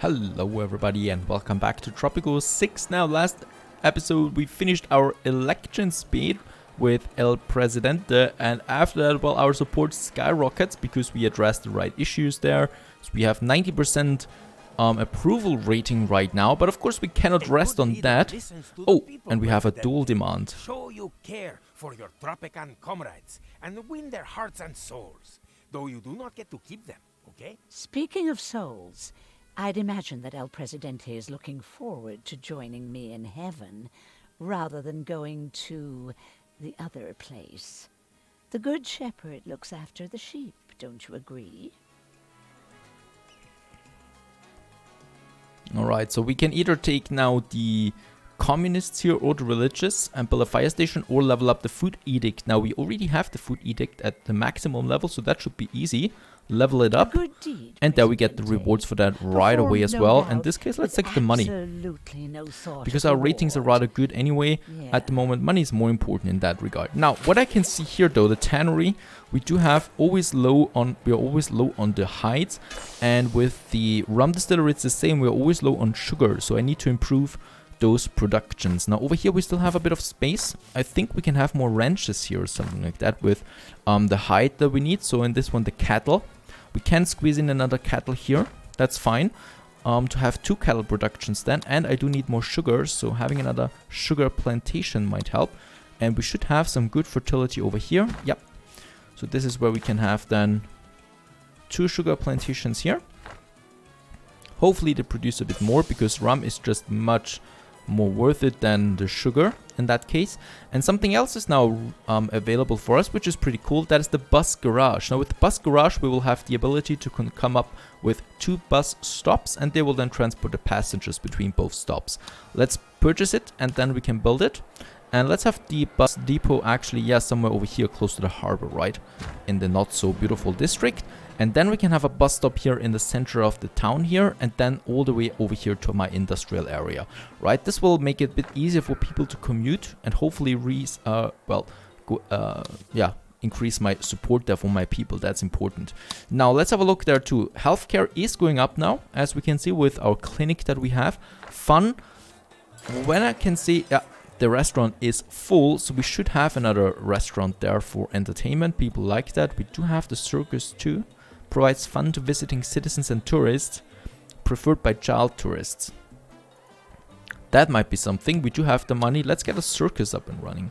Hello everybody and welcome back to Tropico 6. Now, last episode we finished our election speed with El Presidente, and after that, well, our support skyrockets because we addressed the right issues there. So we have 90% approval rating right now, but of course we cannot rest on that. Oh, and we have a dual demand. Show you care for your Tropican comrades and win their hearts and souls, though you do not get to keep them, okay? Speaking of souls, I'd imagine that El Presidente is looking forward to joining me in heaven, rather than going to the other place. The Good Shepherd looks after the sheep, don't you agree? Alright, so we can either take now the communists here or the religious and build a fire station or level up the food edict. Now we already have the food edict at the maximum level, so that should be easy. Level it up, and there we get the rewards for that right away as well. In this case, let's take the money, because our ratings are rather good anyway. At the moment, money is more important in that regard. Now, what I can see here though, the tannery, we do have we are always low on the hides, and with the rum distillery it's the same, we're always low on sugar, so I need to improve those productions. Now over here we still have a bit of space. I think we can have more ranches here or something like that with the hide that we need. So in this one, the cattle, we can squeeze in another cattle here, that's fine, to have 2 cattle productions then. And I do need more sugar, so having another sugar plantation might help. And we should have some good fertility over here. Yep, so this is where we can have then 2 sugar plantations here. Hopefully they produce a bit more, because rum is just much more worth it than the sugar in that case. And something else is now available for us, which is pretty cool. That is the bus garage. Now with the bus garage we will have the ability to come up with 2 bus stops, and they will then transport the passengers between both stops. Let's purchase it and then we can build it. And let's have the bus depot actually, somewhere over here close to the harbor, right? In the not so beautiful district. And then we can have a bus stop here in the center of the town here, and then all the way over here to my industrial area, right? This will make it a bit easier for people to commute and hopefully increase my support there for my people. That's important. Now let's have a look there too. Healthcare is going up now, as we can see with our clinic that we have. Fun, when I can see, the restaurant is full, so we should have another restaurant there for entertainment. People like that. We do have the circus too. Provides fun to visiting citizens and tourists, preferred by child tourists. That might be something. We do have the money. Let's get a circus up and running.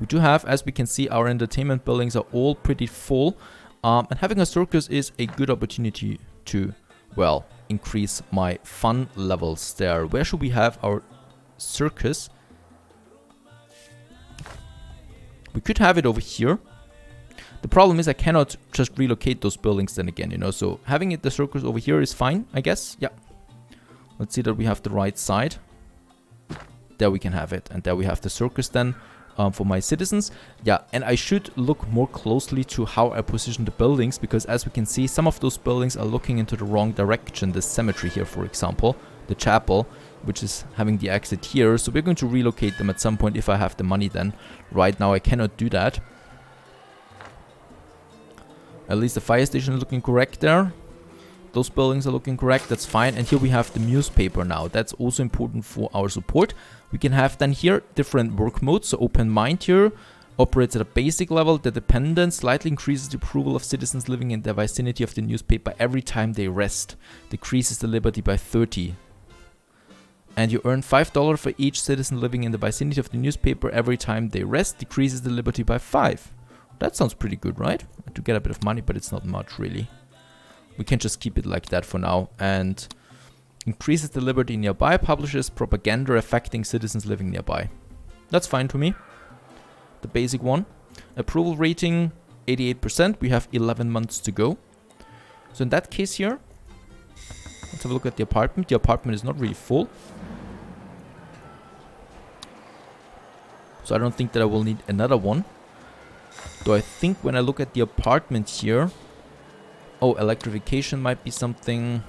We do have, as we can see, our entertainment buildings are all pretty full. And having a circus is a good opportunity to, well, increase my fun levels there. Where should we have our circus? We could have it over here. The problem is I cannot just relocate those buildings then again, you know. So having the circus over here is fine, I guess. Yeah. Let's see that we have the right side. There we can have it. And there we have the circus then for my citizens. Yeah, and I should look more closely to how I position the buildings, because as we can see, some of those buildings are looking into the wrong direction. The cemetery here, for example, the chapel, which is having the exit here. So we're going to relocate them at some point if I have the money then. Right now I cannot do that. At least the fire station is looking correct there. Those buildings are looking correct, that's fine. And here we have the newspaper now. That's also important for our support. We can have then here different work modes. So open mind here operates at a basic level. The dependent slightly increases the approval of citizens living in the vicinity of the newspaper every time they rest. Decreases the liberty by 30. And you earn $5 for each citizen living in the vicinity of the newspaper every time they rest. Decreases the liberty by 5. That sounds pretty good, right? To get a bit of money, but it's not much really. We can just keep it like that for now. And increases the liberty nearby. Publishes propaganda affecting citizens living nearby. That's fine to me. The basic one. Approval rating 88%. We have 11 months to go. So in that case here, let's have a look at the apartment. The apartment is not really full. So I don't think that I will need another one. Though I think when I look at the apartment here... Oh, electrification might be something...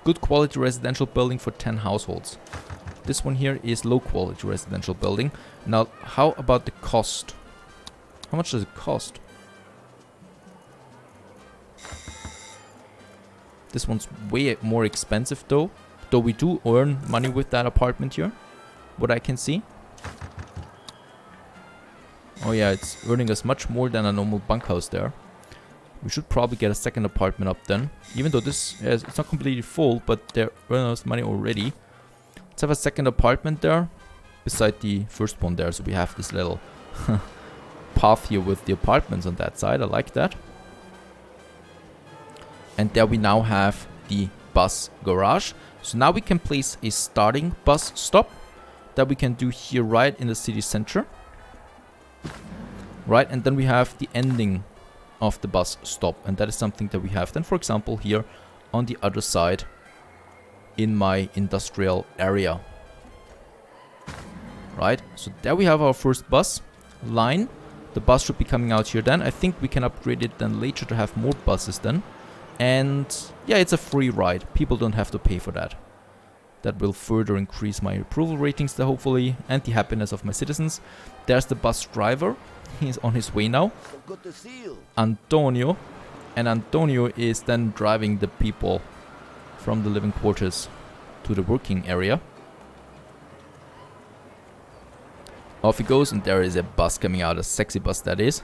Good quality residential building for 10 households. This one here is low quality residential building. Now, how about the cost? How much does it cost? This one's way more expensive though. Though we do earn money with that apartment here. What I can see. Oh yeah, it's earning us much more than a normal bunkhouse there. We should probably get a second apartment up then. Even though this is, it's not completely full, but they're earning us money already. Let's have a second apartment there. Beside the first one there. So we have this little path here with the apartments on that side. I like that. And there we now have the bus garage. So now we can place a starting bus stop that we can do here right in the city center. Right, and then we have the ending of the bus stop. And that is something that we have then, for example, here on the other side in my industrial area. Right, so there we have our first bus line. The bus should be coming out here then. I think we can upgrade it then later to have more buses then. And yeah, it's a free ride. People don't have to pay for that. That will further increase my approval ratings there, hopefully, and the happiness of my citizens. There's the bus driver. He's on his way now. Good to see you. Antonio. And Antonio is then driving the people from the living quarters to the working area. Off he goes, and there is a bus coming out. A sexy bus that is.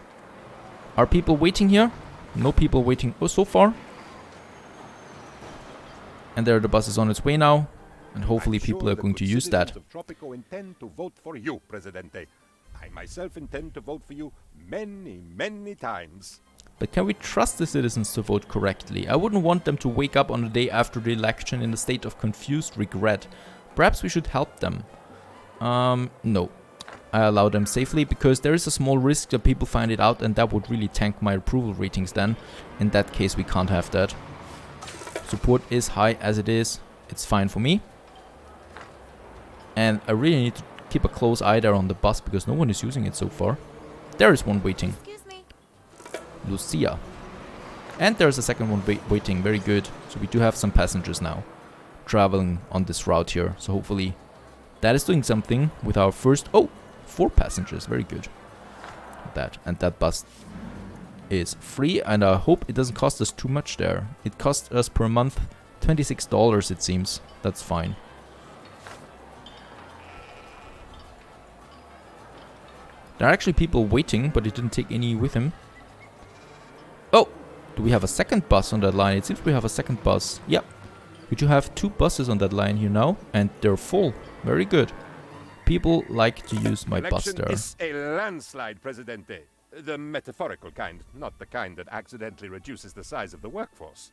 Are people waiting here? No people waiting so far. And there the bus is on its way now. And hopefully people are going to use that. Of Tropico intend to vote for you, Presidente. I myself intend to vote for you many, many times. But can we trust the citizens to vote correctly? I wouldn't want them to wake up on the day after the election in a state of confused regret. Perhaps we should help them. No. I allow them safely because there is a small risk that people find it out and that would really tank my approval ratings then. In that case we can't have that. Support is high as it is. It's fine for me. And I really need to keep a close eye there on the bus because no one is using it so far. There is one waiting. Excuse me. Lucia. And there's a second one waiting. Very good. So we do have some passengers now traveling on this route here. So hopefully that is doing something with our first... Oh, 4 passengers. Very good. That. And that bus is free. And I hope it doesn't cost us too much there. It costs us per month $26 it seems. That's fine. There are actually people waiting, but it didn't take any with him. Oh! Do we have a second bus on that line? It seems we have a second bus. Yep. We do have 2 buses on that line here now, and they're full. Very good. People like to use my bus there. Is a landslide, Presidente. The metaphorical kind, not the kind that accidentally reduces the size of the workforce.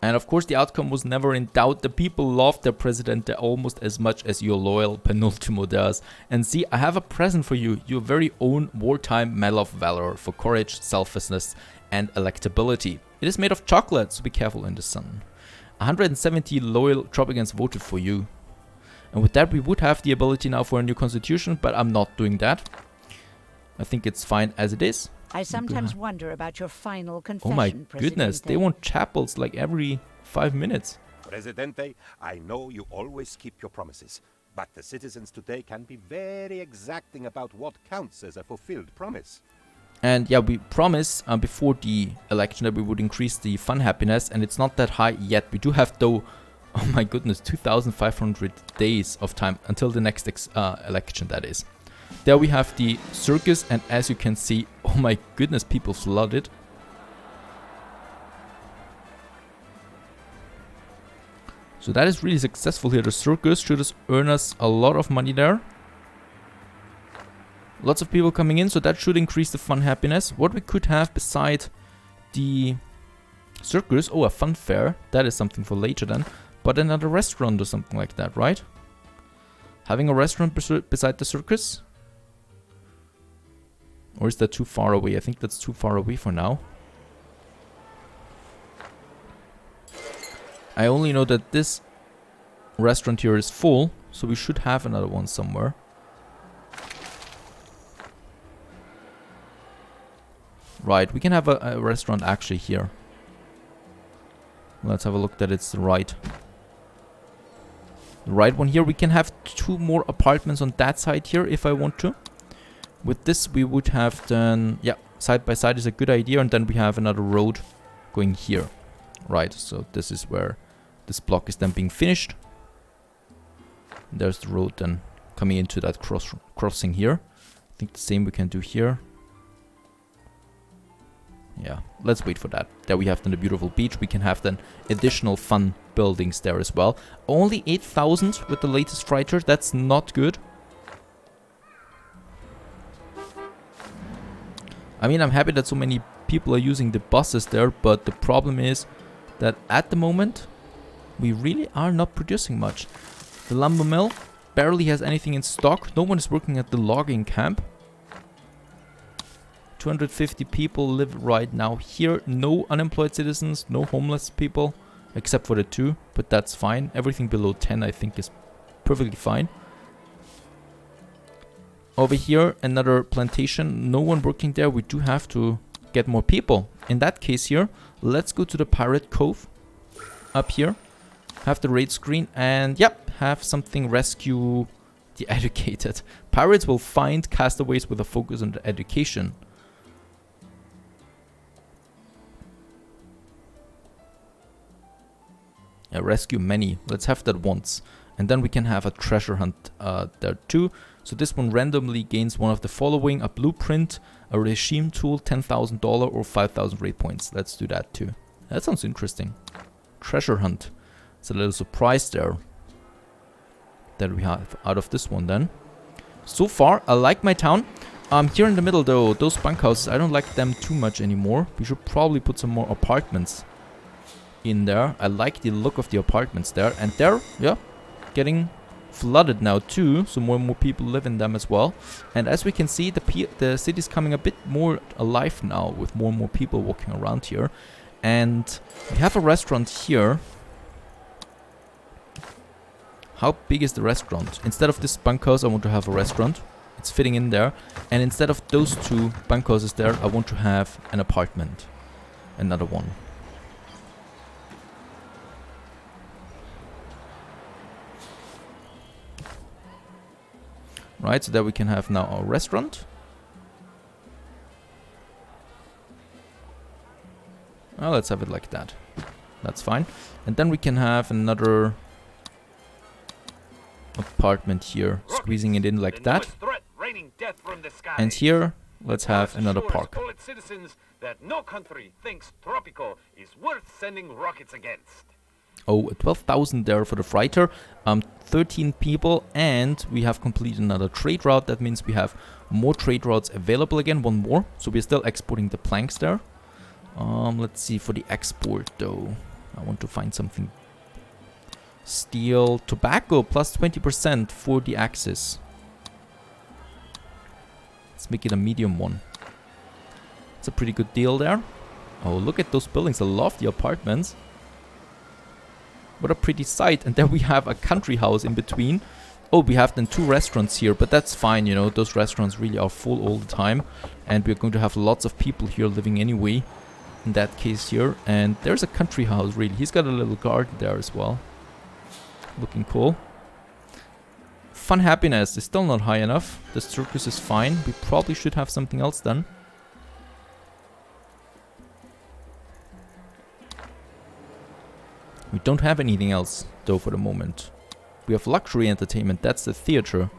And of course the outcome was never in doubt. The people loved their Presidente almost as much as your loyal Penultimo does. And see, I have a present for you. Your very own wartime Medal of Valor for courage, selflessness and electability. It is made of chocolate, so be careful in the sun. 170 loyal Tropicans voted for you. And with that we would have the ability now for a new constitution, but I'm not doing that. I think it's fine as it is. I sometimes wonder about your final confession, Oh my Presidente. goodness, they want chapels like every 5 minutes. Presidente, I know you always keep your promises, but the citizens today can be very exacting about what counts as a fulfilled promise. And yeah, we promised before the election that we would increase the fun happiness, and it's not that high yet. We do have though, oh my goodness, 2,500 days of time until the next election, that is. There we have the circus, and as you can see, oh my goodness, people flooded. So that is really successful here. The circus should earn us a lot of money there. Lots of people coming in, so that should increase the fun happiness. What we could have beside the circus, oh, a fun fair. That is something for later then. But another restaurant or something like that, right? Having a restaurant beside the circus? Or is that too far away? I think that's too far away for now. I only know that this restaurant here is full, so we should have another one somewhere. Right, we can have a restaurant actually here. Let's have a look that it's the right one here. We can have 2 more apartments on that side here if I want to. With this we would have then, yeah, side by side is a good idea, and then we have another road going here. Right, so this is where this block is then being finished. There's the road then coming into that crossing here. I think the same we can do here. Yeah, let's wait for that. There we have then the beautiful beach. We can have then additional fun buildings there as well. Only 8,000 with the latest freighter. That's not good. I mean, I'm happy that so many people are using the buses there, but the problem is that at the moment we really are not producing much. The lumber mill barely has anything in stock. No one is working at the logging camp. 250 people live right now here. No unemployed citizens, no homeless people, except for the 2, but that's fine. Everything below 10 I think is perfectly fine. Over here, another plantation. No one working there. We do have to get more people. In that case here, let's go to the Pirate Cove. Up here. Have the raid screen and, yep, have something rescue the educated. Pirates will find castaways with a focus on the education. Yeah, rescue many. Let's have that once. And then we can have a treasure hunt there too. So this one randomly gains one of the following: a blueprint, a regime tool, $10,000 or 5,000 raid points. Let's do that too. That sounds interesting. Treasure hunt. It's a little surprise there that we have out of this one then. So far, I like my town. Here in the middle though, those bunkhouses, I don't like them too much anymore. We should probably put some more apartments in there. I like the look of the apartments there. And they're, yeah, getting flooded now too, so more and more people live in them as well. And as we can see, the city's coming a bit more alive now with more and more people walking around here. And we have a restaurant here. How big is the restaurant? Instead of this bunkhouse, I want to have a restaurant. It's fitting in there. And instead of those 2 bunkhouses there, I want to have an apartment. Another one. Right, so there we can have now our restaurant. Oh, let's have it like that. That's fine. And then we can have another apartment here, squeezing it in like that. And here, let's have another park. That no country thinks Tropico is worth sending rockets against. Oh, 12,000 there for the freighter. 13 people, and we have completed another trade route. That means we have more trade routes available again. One more. So we're still exporting the planks there. Let's see for the export though. I want to find something. Steel, tobacco plus 20% for the axis. Let's make it a medium one. It's a pretty good deal there. Oh, look at those buildings. I love the apartments. What a pretty sight. And there we have a country house in between. Oh, we have then 2 restaurants here, but that's fine, you know. Those restaurants really are full all the time. And we're going to have lots of people here living anyway. In that case here. And there's a country house, really. He's got a little garden there as well. Looking cool. Fun happiness is still not high enough. The circus is fine. We probably should have something else done. We don't have anything else, though, for the moment. We have luxury entertainment. That's the theater.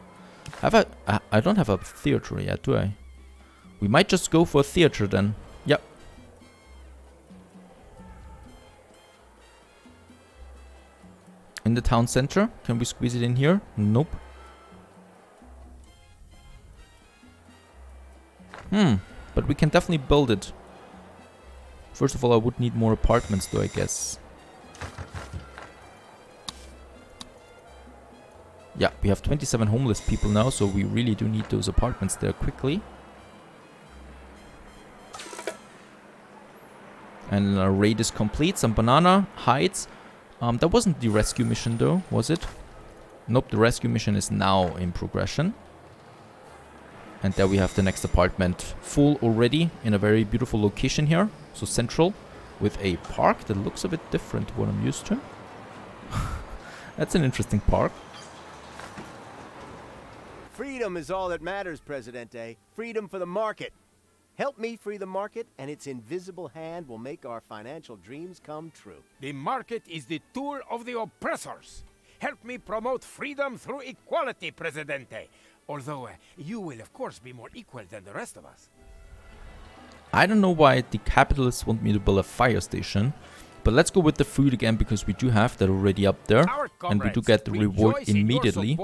I don't have a theater yet, do I? We might just go for a theater then. Yep. In the town center. Can we squeeze it in here? Nope. But we can definitely build it. First of all, I would need more apartments, though, I guess. Yeah, we have 27 homeless people now, so we really do need those apartments there quickly. And our raid is complete. Some banana hides. That wasn't the rescue mission though, was it? Nope, the rescue mission is now in progression. And there we have the next apartment full already in a very beautiful location here. So central with a park that looks a bit different to what I'm used to. That's an interesting park. Freedom is all that matters, Presidente. Freedom for the market. Help me free the market, and its invisible hand will make our financial dreams come true. The market is the tool of the oppressors. Help me promote freedom through equality, Presidente. Although you will, of course, be more equal than the rest of us. I don't know why the capitalists want me to build a fire station. But let's go with the food again, because we do have that already up there. And we do get the reward immediately.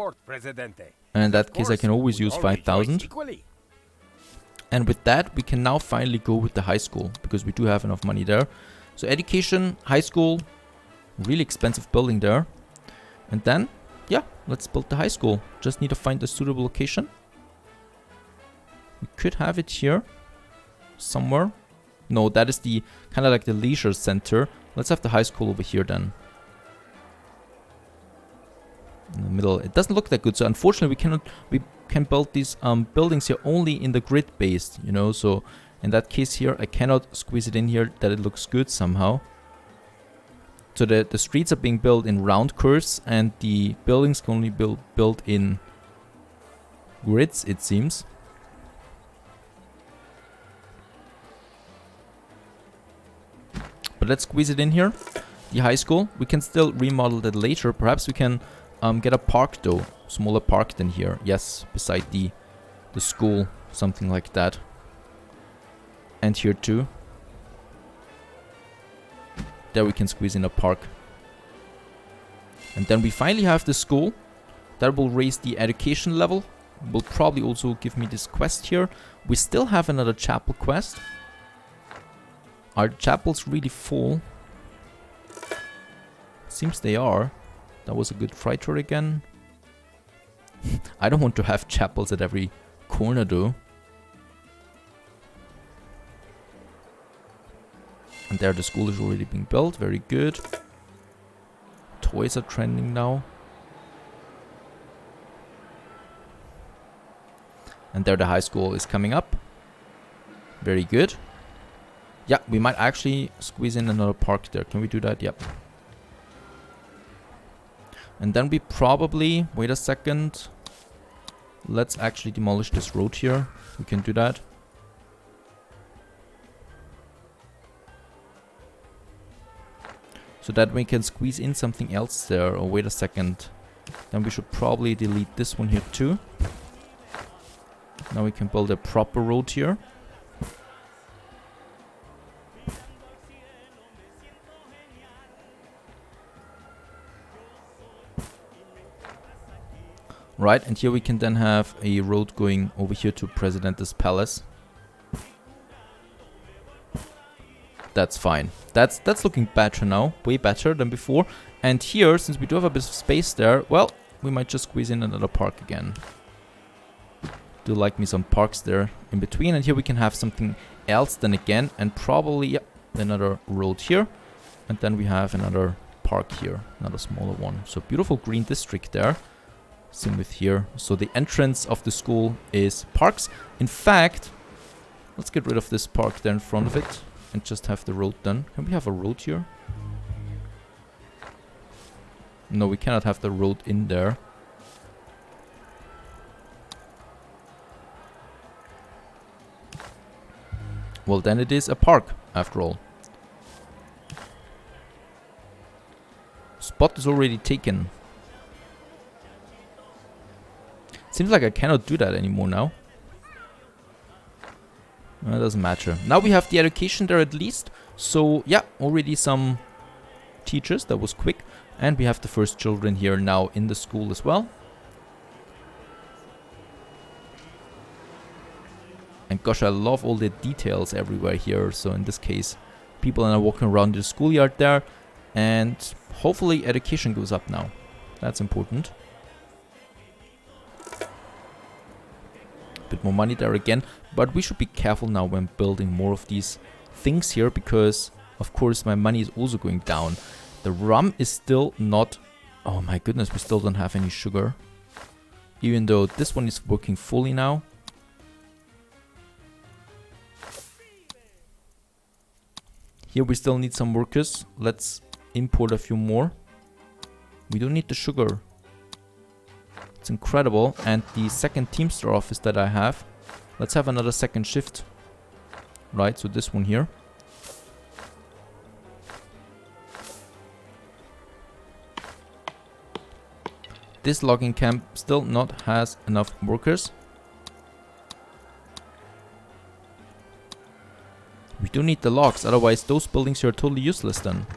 And in that case, I can always use 5,000. And with that, we can now finally go with the high school, because we do have enough money there. So education, high school, really expensive building there. And then, yeah, let's build the high school. Just need to find a suitable location. We could have it here somewhere. No, that is the kind of like the leisure center. Let's have the high school over here then. In the middle. It doesn't look that good. So unfortunately, we can build these buildings here only in the grid based, you know. So in that case here, I cannot squeeze it in here that it looks good somehow. So the streets are being built in round curves, and the buildings can only be built in grids, it seems. But let's squeeze it in here. The high school. We can still remodel that later. Perhaps we can get a park though. Smaller park than here. Yes, beside the school. Something like that. And here too. There we can squeeze in a park. And then we finally have the school. That will raise the education level. Will probably also give me this quest here. We still have another chapel quest. Are the chapels really full? Seems they are. That was a good fighter again. I don't want to have chapels at every corner though. And there the school is already being built. Very good. Toys are trending now. And there the high school is coming up. Very good. Yeah, we might actually squeeze in another park there. Can we do that? Yep. And then we probably... Wait a second. Let's actually demolish this road here. We can do that. So that we can squeeze in something else there. Oh, wait a second. Then we should probably delete this one here too. Now we can build a proper road here. Right, and here we can then have a road going over here to Presidente's palace. That's fine. That's looking better now. Way better than before. And here, since we do have a bit of space there, well, we might just squeeze in another park again. Do like me some parks there in between. And here we can have something else then again. And probably, yeah, another road here. And then we have another park here. Another smaller one. So beautiful green district there. Same with here. So the entrance of the school is parks. In fact, let's get rid of this park there in front of it. And just have the road done. Can we have a road here? No, we cannot have the road in there. Well, then it is a park, after all. Spot is already taken. Seems like I cannot do that anymore now. It doesn't matter. Now we have the education there at least. So, yeah, already some teachers. That was quick. And we have the first children here now in the school as well. And gosh, I love all the details everywhere here. So in this case, people are now walking around the schoolyard there. And hopefully education goes up now. That's important. Bit more money there again, but we should be careful now when building more of these things here, because of course my money is also going down. The rum is still not... Oh my goodness, we still don't have any sugar, even though this one is working fully now. Here we still need some workers. Let's import a few more. We don't need the sugar. It's incredible. And the second Teamster office that I have, let's have another second shift. right? So this one here. This logging camp still not has enough workers. We do need the logs, otherwise those buildings here are totally useless then.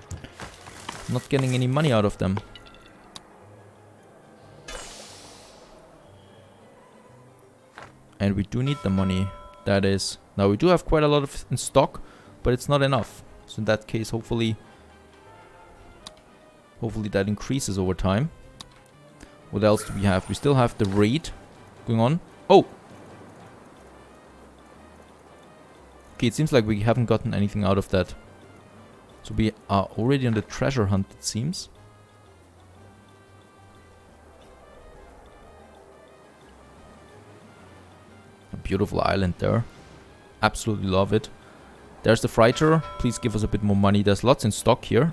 Not getting any money out of them. And we do need the money. That is... Now we do have quite a lot of in stock, but it's not enough. So in that case, hopefully that increases over time. What else do we have? We still have the raid going on. Oh! Okay, it seems like we haven't gotten anything out of that. So we are already on the treasure hunt, it seems. A beautiful island there. Absolutely love it. There's the freighter. Please give us a bit more money. There's lots in stock here.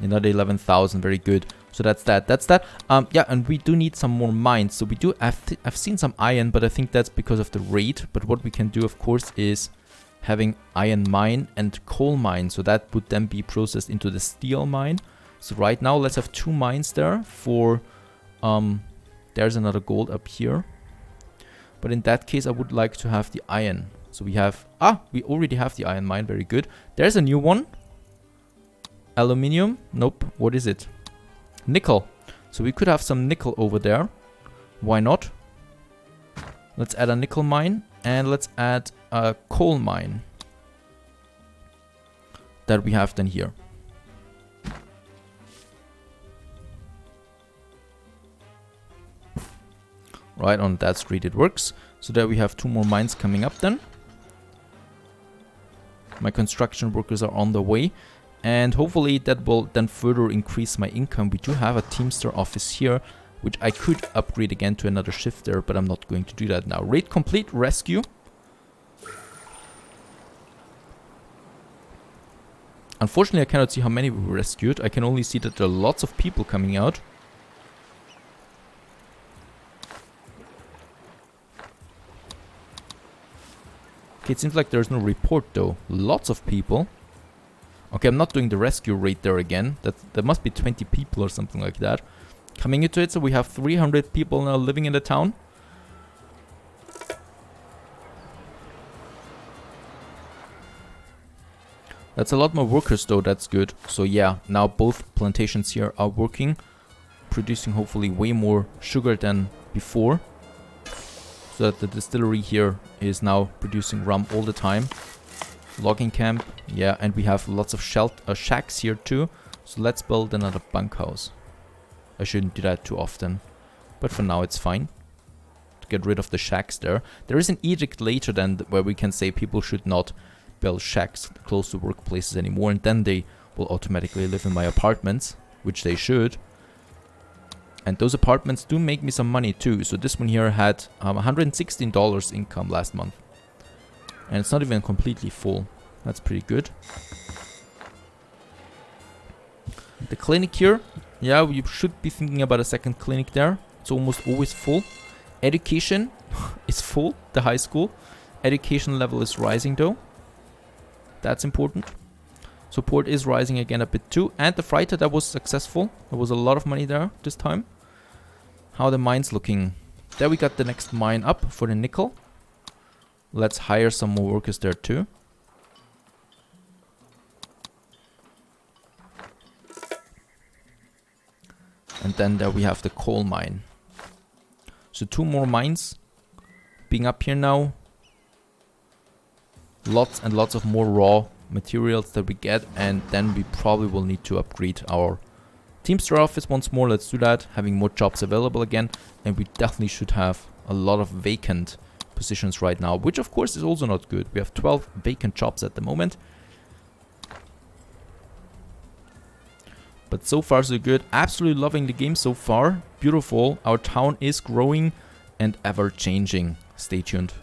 Another 11,000. Very good. So that's that. That's that. Yeah, and we do need some more mines. So we do... I've seen some iron, but I think that's because of the raid. But what we can do, of course, is having iron mine and coal mine. So that would then be processed into the steel mine. So right now, let's have 2 mines there for... there's another gold up here. But in that case, I would like to have the iron. So we have... we already have the iron mine. Very good. There's a new one. Aluminium. Nope. What is it? Nickel. So we could have some nickel over there. Why not? Let's add a nickel mine. And let's add a coal mine. That we have then here. Right on that street it works. So there we have 2 more mines coming up then. My construction workers are on the way. And hopefully that will then further increase my income. We do have a Teamster office here, which I could upgrade again to another shift there, but I'm not going to do that now. Raid complete, rescue. Unfortunately, I cannot see how many we rescued. I can only see that there are lots of people coming out. Okay, it seems like there's no report though. Lots of people. Okay, I'm not doing the rescue rate there again. There must be 20 people or something like that coming into it. So we have 300 people now living in the town. That's a lot more workers though, that's good. So yeah, now both plantations here are working, producing hopefully way more sugar than before. So that the distillery here is now producing rum all the time. Logging camp, yeah, and we have lots of shacks here too. So let's build another bunkhouse. I shouldn't do that too often, but for now it's fine. To get rid of the shacks there. There is an edict later then where we can say people should not build shacks close to workplaces anymore, and then they will automatically live in my apartments, which they should. And those apartments do make me some money too. So this one here had $116 income last month. And it's not even completely full. That's pretty good. The clinic here. Yeah, we should be thinking about a second clinic there. It's almost always full. Education is full. The high school. Education level is rising though. That's important. Support is rising again a bit too. And the freighter, that was successful. There was a lot of money there this time. How are the mines looking? There we got the next mine up for the nickel. Let's hire some more workers there too. And then there we have the coal mine. So 2 more mines being up here now. Lots and lots of more raw materials that we get. And then we probably will need to upgrade our Teamster office once more. Let's do that. Having more jobs available again. And we definitely should have a lot of vacant positions right now, which of course is also not good. We have 12 vacant jobs at the moment. But so far so good. Absolutely loving the game so far. Beautiful. Our town is growing and ever changing. Stay tuned.